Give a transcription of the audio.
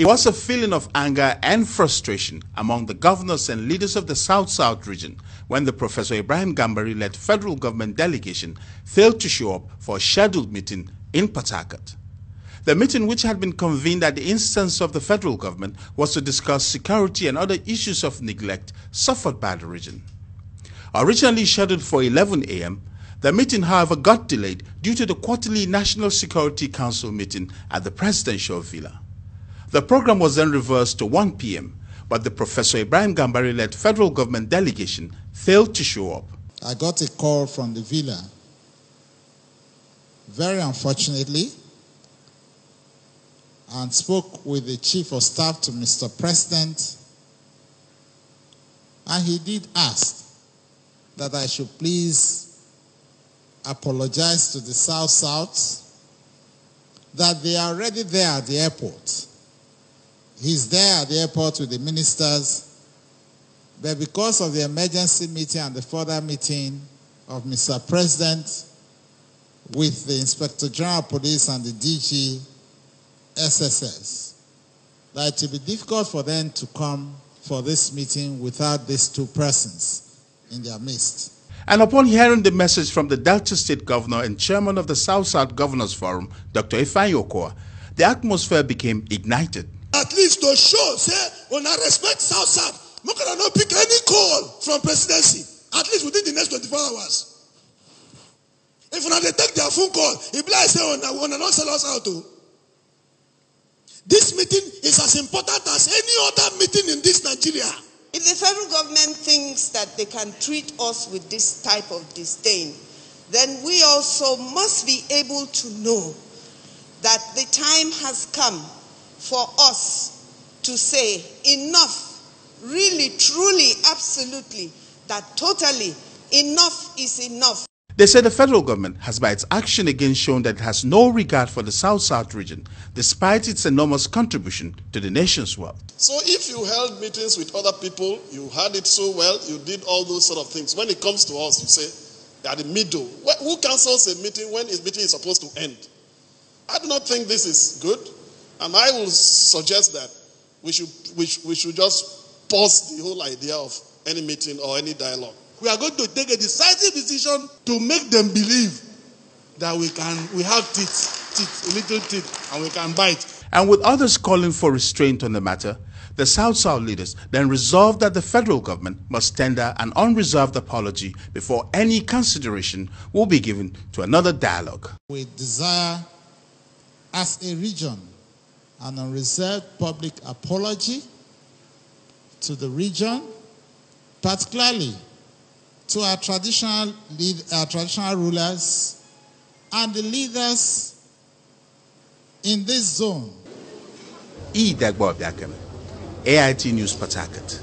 It was a feeling of anger and frustration among the governors and leaders of the South-South region when the Professor Ibrahim Gambari-led federal government delegation failed to show up for a scheduled meeting in Port Harcourt. The meeting, which had been convened at the instance of the federal government, was to discuss security and other issues of neglect suffered by the region. Originally scheduled for 11 a.m., the meeting, however, got delayed due to the quarterly National Security Council meeting at the presidential villa. The program was then reversed to 1 p.m., but the Professor Ibrahim Gambari-led federal government delegation failed to show up. I got a call from the villa. Very unfortunately, and spoke with the Chief of Staff to Mr. President, and he did ask that I should please apologize to the South-South that they are already there at the airport. He's there at the airport with the ministers, but because of the emergency meeting and the further meeting of Mr. President with the Inspector General of Police and the DG SSS, that it will be difficult for them to come for this meeting without these two persons in their midst. And upon hearing the message from the Delta State Governor and Chairman of the South-South Governors Forum, Dr. Ifeanyi Okowa, the atmosphere became ignited. At least to show, say, when I respect South-South, we cannot not pick any call from Presidency, at least within the next 24 hours. If they take their phone call, if I say, when I not sell us out to. This meeting is as important as any other meeting in this Nigeria. If the federal government thinks that they can treat us with this type of disdain, then we also must be able to know that the time has come for us to say enough, really, truly, absolutely, that totally enough is enough. They say the federal government has by its action again shown that it has no regard for the South-South region, despite its enormous contribution to the nation's wealth. So if you held meetings with other people, you had it so well, you did all those sort of things. When it comes to us, you say, they are the middle. Who cancels a meeting when a meeting is supposed to end? I do not think this is good. And I will suggest that we should just pause the whole idea of any meeting or any dialogue. We are going to take a decisive decision to make them believe that we have teeth, little teeth, and we can bite. And with others calling for restraint on the matter, the South-South leaders then resolved that the federal government must tender an unreserved apology before any consideration will be given to another dialogue. We desire, as a region, an unreserved public apology to the region, particularly to our traditional rulers and the leaders in this zone. Eji Aga Mba, AIT News, Port Harcourt.